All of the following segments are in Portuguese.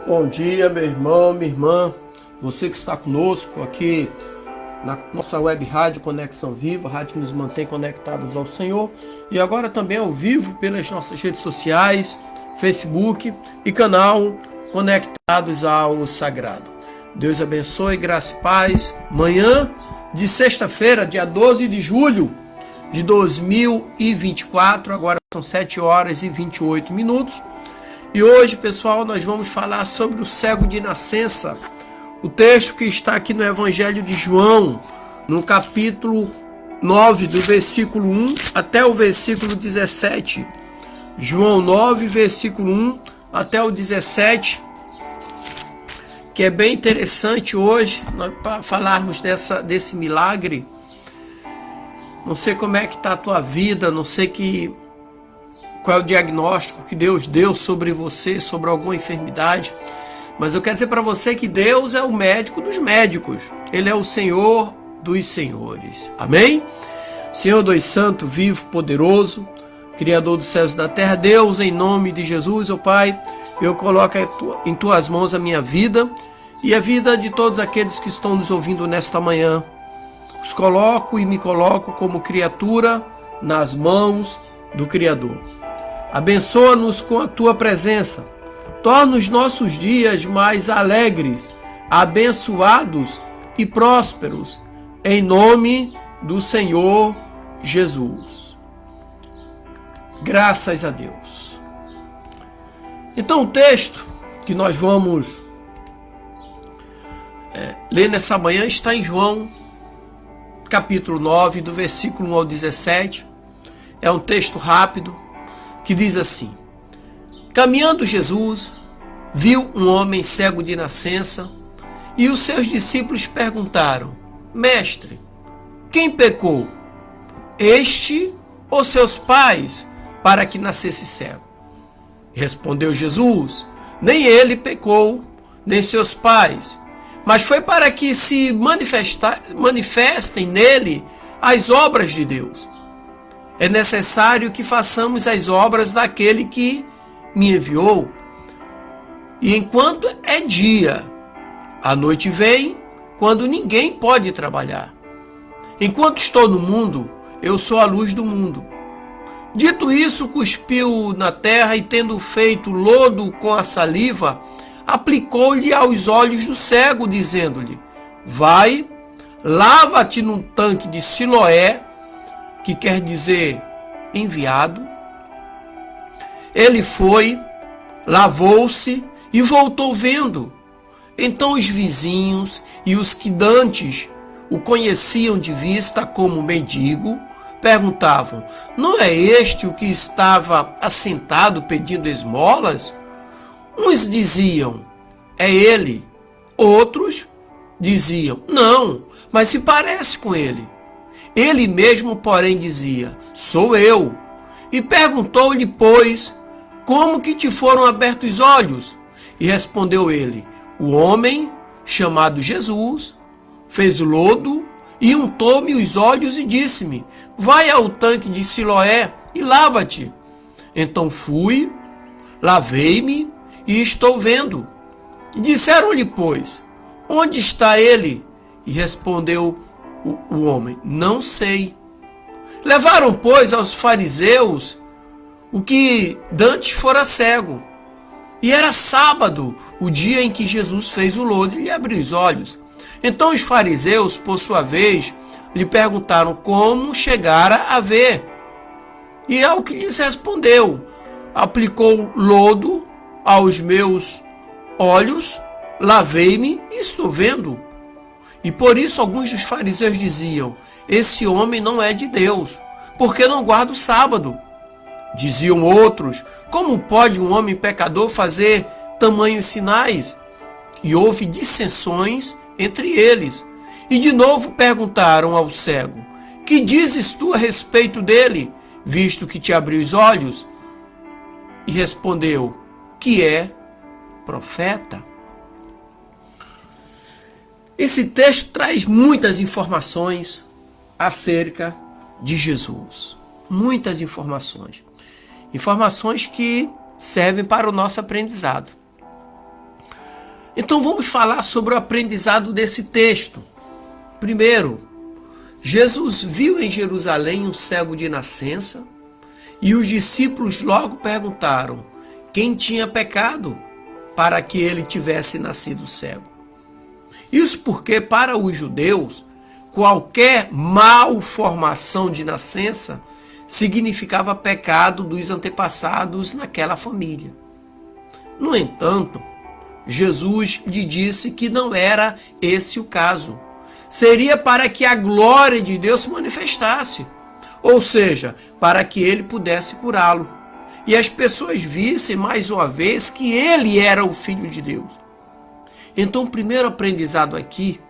Bom dia, meu irmão, minha irmã, você que está conosco aqui na nossa web rádio Conexão Viva, a rádio que nos mantém conectados ao Senhor, e agora também ao vivo pelas nossas redes sociais, Facebook e canal Conectados ao Sagrado. Deus abençoe, graça e paz. Manhã de sexta-feira, dia 12 de julho de 2024, agora são 7 horas e 28 minutos. E hoje, pessoal, nós vamos falar sobre o cego de nascença. O texto que está aqui no Evangelho de João, no capítulo 9, do versículo 1 até o versículo 17. João 9, versículo 1 até o 17, que é bem interessante hoje, para falarmos desse milagre. Não sei como é que está a tua vida, não sei qual é o diagnóstico que Deus deu sobre você, sobre alguma enfermidade. Mas eu quero dizer para você que Deus é o médico dos médicos. Ele é o Senhor dos senhores. Amém? Senhor Deus Santo, vivo, poderoso, Criador dos céus e da terra. Deus, em nome de Jesus, ó Pai, eu coloco em tuas mãos a minha vida e a vida de todos aqueles que estão nos ouvindo nesta manhã. Os coloco e me coloco como criatura nas mãos do Criador. Abençoa-nos com a tua presença. Torna os nossos dias mais alegres, abençoados e prósperos, em nome do Senhor Jesus. Graças a Deus. Então o texto que nós vamos ler nessa manhã está em João, capítulo 9, do versículo 1 ao 17. É um texto rápido, que diz assim: Caminhando Jesus, viu um homem cego de nascença, e os seus discípulos perguntaram: Mestre, quem pecou, este ou seus pais, para que nascesse cego? Respondeu Jesus: Nem ele pecou, nem seus pais, mas foi para que se manifestem nele as obras de Deus. É necessário que façamos as obras daquele que me enviou. E enquanto é dia, a noite vem, quando ninguém pode trabalhar. Enquanto estou no mundo, eu sou a luz do mundo. Dito isso, cuspiu na terra e, tendo feito lodo com a saliva, aplicou-lhe aos olhos do cego, dizendo-lhe: Vai, lava-te num tanque de Siloé, que quer dizer enviado. Ele foi, lavou-se e voltou vendo. Então os vizinhos e os que dantes o conheciam de vista como mendigo perguntavam: Não é este o que estava assentado pedindo esmolas? Uns diziam: É ele. Outros diziam: Não, mas se parece com ele. Ele mesmo, porém, dizia: Sou eu. E perguntou-lhe, pois, como que te foram abertos os olhos? E respondeu ele: O homem, chamado Jesus, fez lodo e untou-me os olhos e disse-me: Vai ao tanque de Siloé e lava-te. Então fui, lavei-me e estou vendo. E disseram-lhe, pois, onde está ele? E respondeu o homem: Não sei. Levaram, pois, aos fariseus o que dantes fora cego. E era sábado, o dia em que Jesus fez o lodo e lhe abriu os olhos. Então os fariseus, por sua vez, lhe perguntaram como chegara a ver. E ao que lhes respondeu: Aplicou lodo aos meus olhos, lavei-me e estou vendo. E por isso alguns dos fariseus diziam: Esse homem não é de Deus, porque não guarda o sábado. Diziam outros: Como pode um homem pecador fazer tamanhos sinais? E houve dissensões entre eles. E de novo perguntaram ao cego: Que dizes tu a respeito dele, visto que te abriu os olhos? E respondeu: Que é profeta. Esse texto traz muitas informações acerca de Jesus. Muitas informações. Informações que servem para o nosso aprendizado. Então vamos falar sobre o aprendizado desse texto. Primeiro, Jesus viu em Jerusalém um cego de nascença e os discípulos logo perguntaram quem tinha pecado para que ele tivesse nascido cego. Isso porque para os judeus, qualquer malformação de nascença significava pecado dos antepassados naquela família. No entanto, Jesus lhe disse que não era esse o caso. Seria para que a glória de Deus se manifestasse, ou seja, para que ele pudesse curá-lo. E as pessoas vissem mais uma vez que ele era o Filho de Deus. Então, o primeiro aprendizado aqui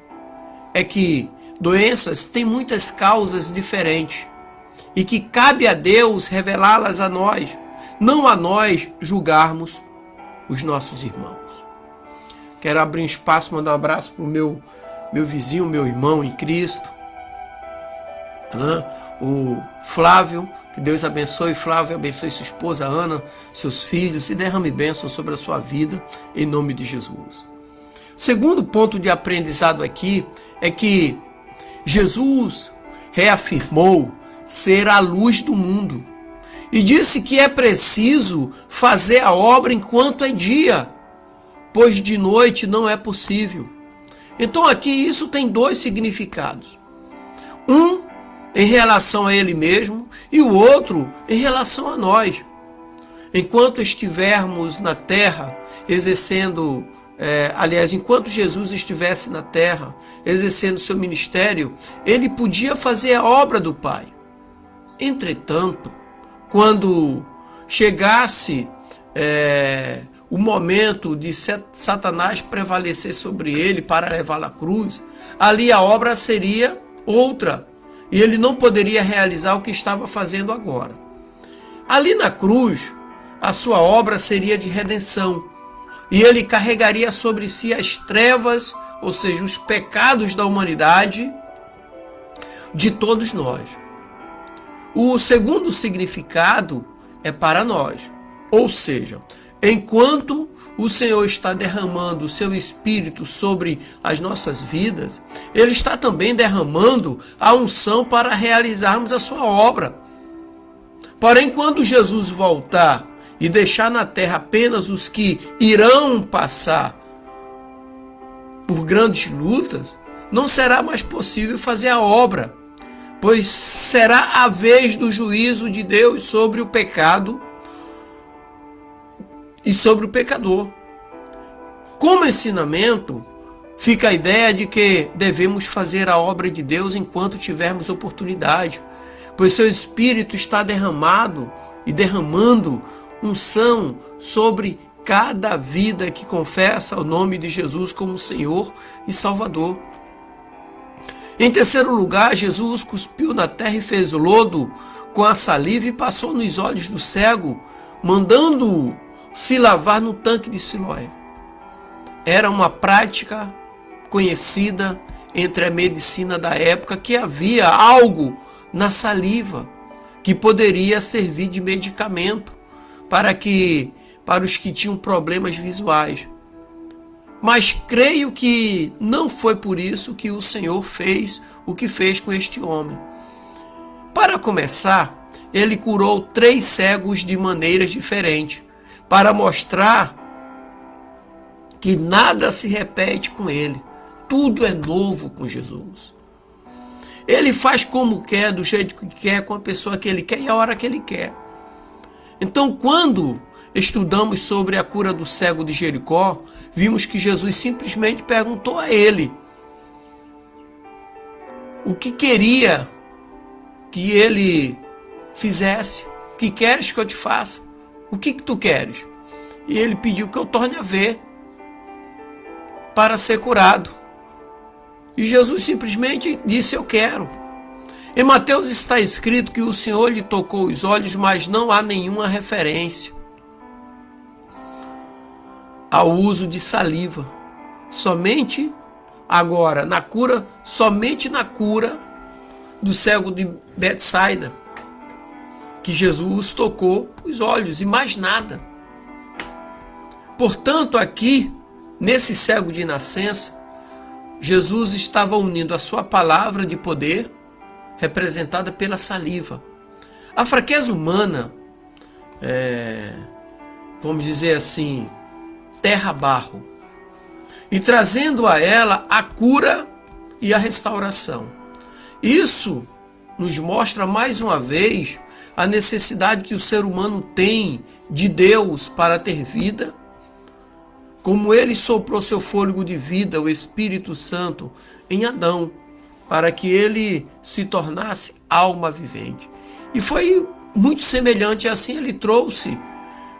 é que doenças têm muitas causas diferentes e que cabe a Deus revelá-las a nós, não a nós julgarmos os nossos irmãos. Quero abrir um espaço, mandar um abraço para o meu vizinho, meu irmão em Cristo, o Flávio. Que Deus abençoe Flávio, abençoe sua esposa Ana, seus filhos, e derrame bênção sobre a sua vida, em nome de Jesus. Segundo ponto de aprendizado aqui é que Jesus reafirmou ser a luz do mundo e disse que é preciso fazer a obra enquanto é dia, pois de noite não é possível. Então aqui isso tem dois significados. Um em relação a ele mesmo e o outro em relação a nós. Enquanto estivermos na terra exercendo, enquanto Jesus estivesse na terra exercendo seu ministério, ele podia fazer a obra do Pai. Entretanto, quando chegasse o momento de Satanás prevalecer sobre ele para levá-lo à cruz, ali a obra seria outra, e ele não poderia realizar o que estava fazendo agora. Ali na cruz, a sua obra seria de redenção, e ele carregaria sobre si as trevas, ou seja, os pecados da humanidade, de todos nós. O segundo significado é para nós, ou seja, enquanto o Senhor está derramando o seu Espírito sobre as nossas vidas, Ele está também derramando a unção para realizarmos a sua obra. Porém, quando Jesus voltar e deixar na terra apenas os que irão passar por grandes lutas, não será mais possível fazer a obra, pois será a vez do juízo de Deus sobre o pecado e sobre o pecador. Como ensinamento, fica a ideia de que devemos fazer a obra de Deus enquanto tivermos oportunidade, pois seu Espírito está derramado e derramando unção sobre cada vida que confessa o nome de Jesus como Senhor e Salvador. Em terceiro lugar, Jesus cuspiu na terra e fez lodo com a saliva e passou nos olhos do cego, mandando-o se lavar no tanque de Siloé. Era uma prática conhecida entre a medicina da época que havia algo na saliva que poderia servir de medicamento para os que tinham problemas visuais. Mas creio que não foi por isso que o Senhor fez o que fez com este homem. Para começar, ele curou 3 cegos de maneiras diferentes, para mostrar que nada se repete com ele. Tudo é novo com Jesus. Ele faz como quer, do jeito que quer, com a pessoa que ele quer e a hora que ele quer. Então, quando estudamos sobre a cura do cego de Jericó, vimos que Jesus simplesmente perguntou a ele o que queria que ele fizesse. O que queres que eu te faça? O que tu queres? E ele pediu que eu torne a ver para ser curado. E Jesus simplesmente disse: eu quero. Em Mateus está escrito que o Senhor lhe tocou os olhos, mas não há nenhuma referência ao uso de saliva. Somente agora, somente na cura do cego de Betsaida. que Jesus tocou os olhos e mais nada. Portanto, aqui, nesse cego de nascença, Jesus estava unindo a sua palavra de poder, representada pela saliva. A fraqueza humana, vamos dizer assim, terra-barro, e trazendo a ela a cura e a restauração. Isso nos mostra mais uma vez a necessidade que o ser humano tem de Deus para ter vida, como ele soprou seu fôlego de vida, o Espírito Santo, em Adão, para que ele se tornasse alma vivente. E foi muito semelhante, assim ele trouxe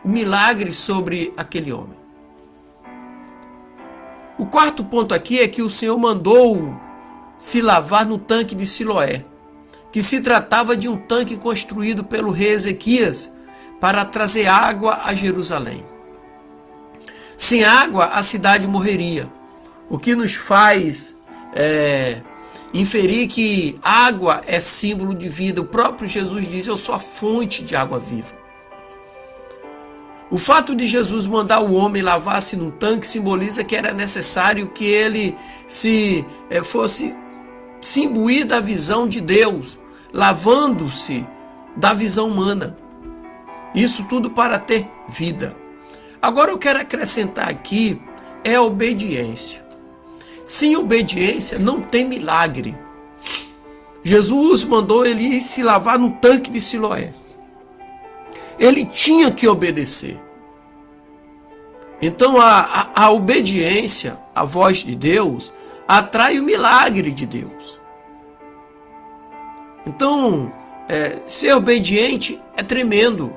o milagre sobre aquele homem. O quarto ponto aqui é que o Senhor mandou se lavar no tanque de Siloé, que se tratava de um tanque construído pelo rei Ezequias para trazer água a Jerusalém. Sem água, a cidade morreria, o que nos faz inferir que água é símbolo de vida. O próprio Jesus diz: eu sou a fonte de água viva. O fato de Jesus mandar o homem lavar-se num tanque simboliza que era necessário que ele fosse se imbuir da visão de Deus, lavando-se da visão humana. Isso tudo para ter vida. Agora eu quero acrescentar aqui a obediência. Sem obediência não tem milagre. Jesus mandou ele ir se lavar no tanque de Siloé. Ele tinha que obedecer. Então a obediência à voz de Deus atrai o milagre de Deus. Então, ser obediente é tremendo.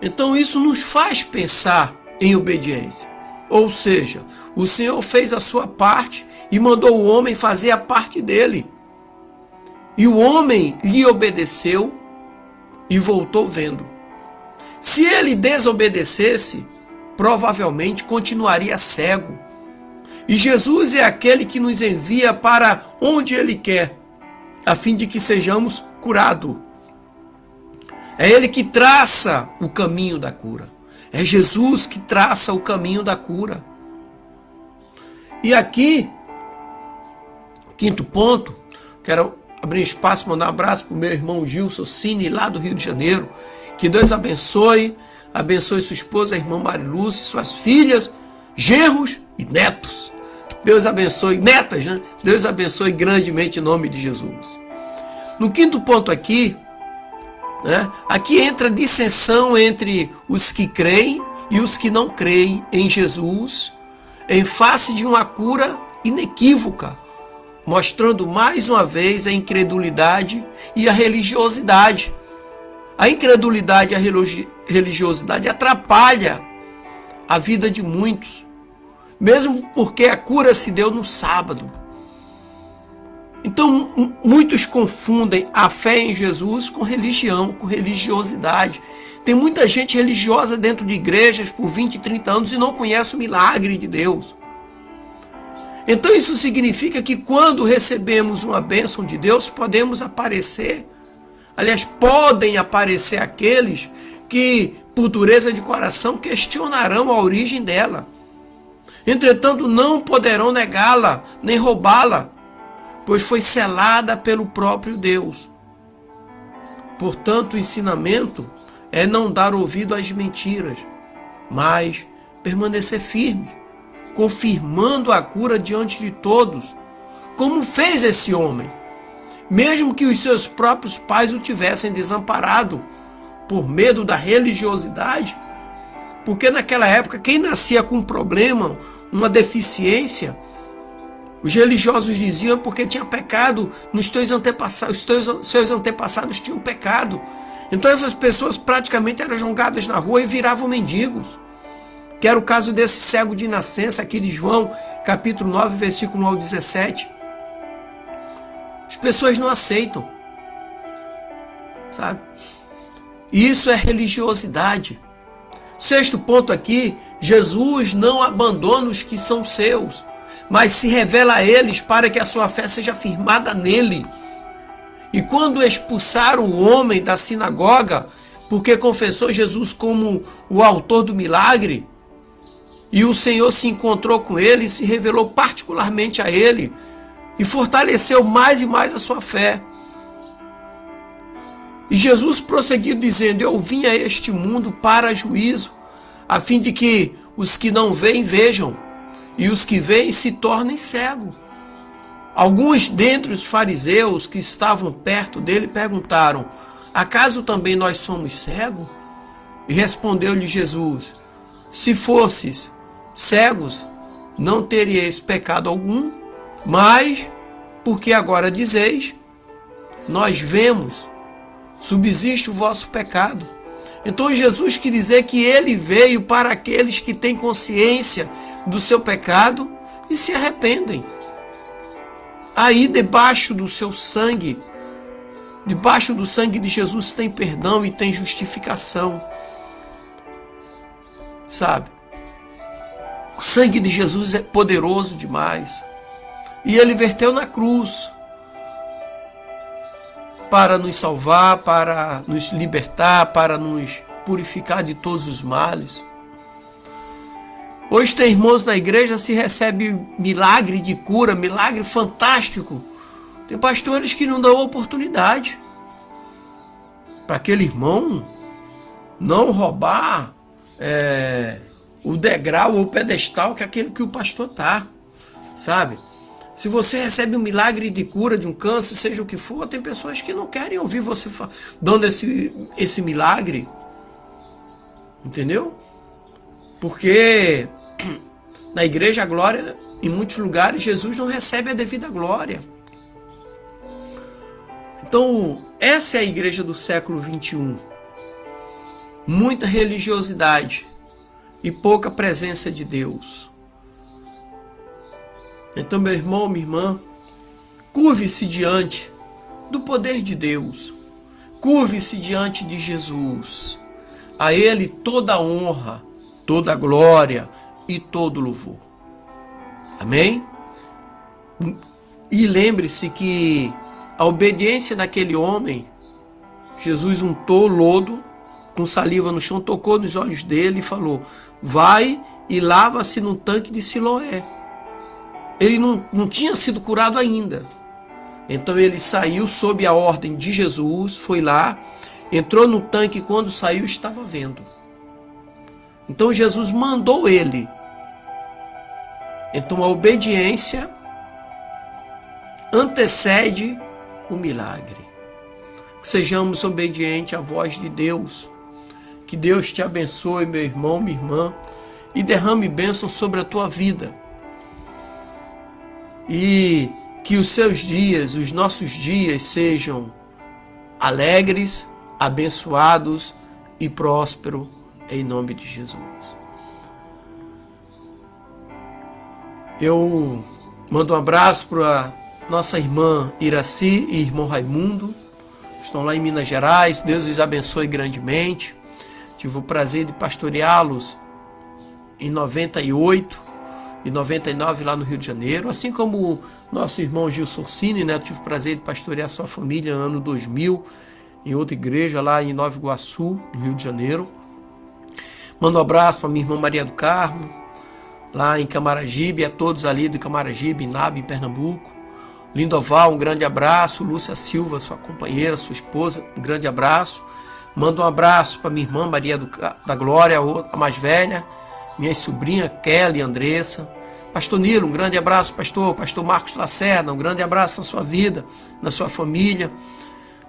Então isso nos faz pensar em obediência. Ou seja, o Senhor fez a sua parte e mandou o homem fazer a parte dele. E o homem lhe obedeceu e voltou vendo. Se ele desobedecesse, provavelmente continuaria cego. E Jesus é aquele que nos envia para onde ele quer, a fim de que sejamos curados. É ele que traça o caminho da cura. É Jesus que traça o caminho da cura. E aqui, quinto ponto, quero abrir espaço, mandar um abraço para o meu irmão Gilson Cine, lá do Rio de Janeiro. Que Deus abençoe sua esposa, a irmã Marilúcia, suas filhas, genros e netos. Deus abençoe, netas, né? Deus abençoe grandemente em nome de Jesus. No quinto ponto aqui, aqui entra a dissensão entre os que creem e os que não creem em Jesus, em face de uma cura inequívoca, mostrando mais uma vez a incredulidade e a religiosidade. A incredulidade e a religiosidade atrapalha a vida de muitos, mesmo porque a cura se deu no sábado. Então, muitos confundem a fé em Jesus com religião, com religiosidade. Tem muita gente religiosa dentro de igrejas por 20, 30 anos e não conhece o milagre de Deus. Então, isso significa que quando recebemos uma bênção de Deus, podem aparecer aqueles que, por dureza de coração, questionarão a origem dela. Entretanto, não poderão negá-la, nem roubá-la, pois foi selada pelo próprio Deus. Portanto, o ensinamento é não dar ouvido às mentiras, mas permanecer firme, confirmando a cura diante de todos, como fez esse homem, mesmo que os seus próprios pais o tivessem desamparado por medo da religiosidade, porque naquela época quem nascia com um problema, uma deficiência, os religiosos diziam porque tinha pecado nos teus antepassados, seus antepassados tinham pecado. Então essas pessoas praticamente eram jogadas na rua e viravam mendigos. Que era o caso desse cego de nascença aqui de João, capítulo 9, versículo 1 ao 17. As pessoas não aceitam, sabe? E isso é religiosidade. Sexto ponto aqui, Jesus não abandona os que são seus, mas se revela a eles para que a sua fé seja firmada nele. E quando expulsaram o homem da sinagoga, porque confessou Jesus como o autor do milagre, e o Senhor se encontrou com ele e se revelou particularmente a ele, e fortaleceu mais e mais a sua fé. E Jesus prosseguiu dizendo: eu vim a este mundo para juízo, a fim de que os que não veem vejam, e os que veem se tornem cegos. Alguns dentre os fariseus que estavam perto dele perguntaram: acaso também nós somos cegos? E respondeu-lhe Jesus: se fosses cegos, não teríeis pecado algum, mas porque agora dizeis, nós vemos, subsiste o vosso pecado. Então Jesus quis dizer que ele veio para aqueles que têm consciência do seu pecado e se arrependem. Aí debaixo do seu sangue, debaixo do sangue de Jesus tem perdão e tem justificação. Sabe? O sangue de Jesus é poderoso demais. E ele verteu na cruz para nos salvar, para nos libertar, para nos purificar de todos os males. Hoje tem irmãos na igreja, se recebe milagre de cura, milagre fantástico. Tem pastores que não dão oportunidade para aquele irmão não roubar o degrau ou o pedestal que é aquele que o pastor está, sabe? Se você recebe um milagre de cura de um câncer, seja o que for, tem pessoas que não querem ouvir você dando esse milagre. Entendeu? Porque na igreja a glória, em muitos lugares, Jesus não recebe a devida glória. Então, essa é a igreja do século 21. Muita religiosidade e pouca presença de Deus. Então, meu irmão, minha irmã, curve-se diante do poder de Deus. Curve-se diante de Jesus. A Ele toda a honra, toda a glória e todo o louvor. Amém? E lembre-se que a obediência daquele homem, Jesus untou lodo com saliva no chão, tocou nos olhos dele e falou: vai e lava-se no tanque de Siloé. Ele não tinha sido curado ainda. Então ele saiu sob a ordem de Jesus, foi lá, entrou no tanque e quando saiu estava vendo. Então Jesus mandou ele. Então a obediência antecede o milagre. Que sejamos obedientes à voz de Deus. Que Deus te abençoe, meu irmão, minha irmã, e derrame bênção sobre a tua vida. E que os seus dias, os nossos dias, sejam alegres, abençoados e prósperos, em nome de Jesus. Eu mando um abraço para nossa irmã Iraci e irmão Raimundo, estão lá em Minas Gerais. Deus os abençoe grandemente. Tive o prazer de pastoreá-los em 98 e 99 lá no Rio de Janeiro, assim como nosso irmão Gilson Cine, né? Eu tive o prazer de pastorear sua família no ano 2000 em outra igreja lá em Nova Iguaçu, no Rio de Janeiro. Mando um abraço para minha irmã Maria do Carmo, lá em Camaragibe, a todos ali do Camaragibe, em Naba, em Pernambuco. Lindoval, um grande abraço. Lúcia Silva, sua companheira, sua esposa, um grande abraço. Mando um abraço para minha irmã Maria da Glória, a mais velha, minha sobrinha Kelly e Andressa. Pastor Nilo, um grande abraço, pastor Marcos Lacerda, um grande abraço na sua vida, na sua família.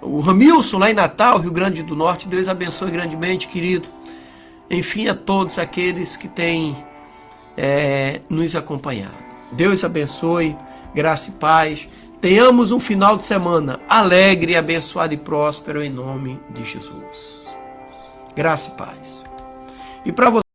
O Ramilson, lá em Natal, Rio Grande do Norte, Deus abençoe grandemente, querido. Enfim, a todos aqueles que têm nos acompanhado. Deus abençoe, graça e paz. Tenhamos um final de semana alegre, abençoado e próspero em nome de Jesus. Graça e paz. E para você